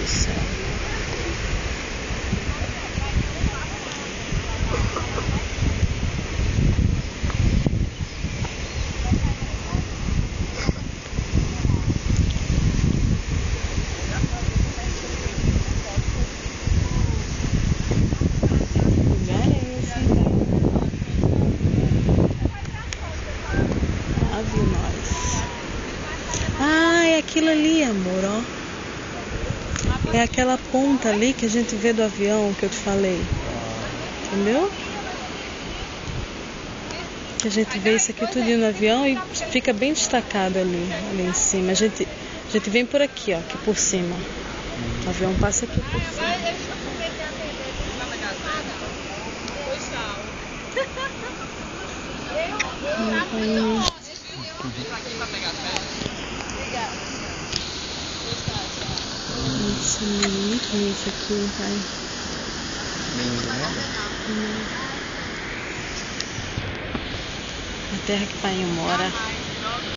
céu. Ah, é aquilo ali, amor, ó. É aquela ponta ali que a gente vê do avião que eu te falei. Entendeu? Que a gente vê isso aqui tudinho no avião e fica bem destacado ali em cima. A gente vem por aqui, ó, aqui por cima. O avião passa aqui por cima. Nossa, muito ruim isso aqui, pai. A terra que pai mora.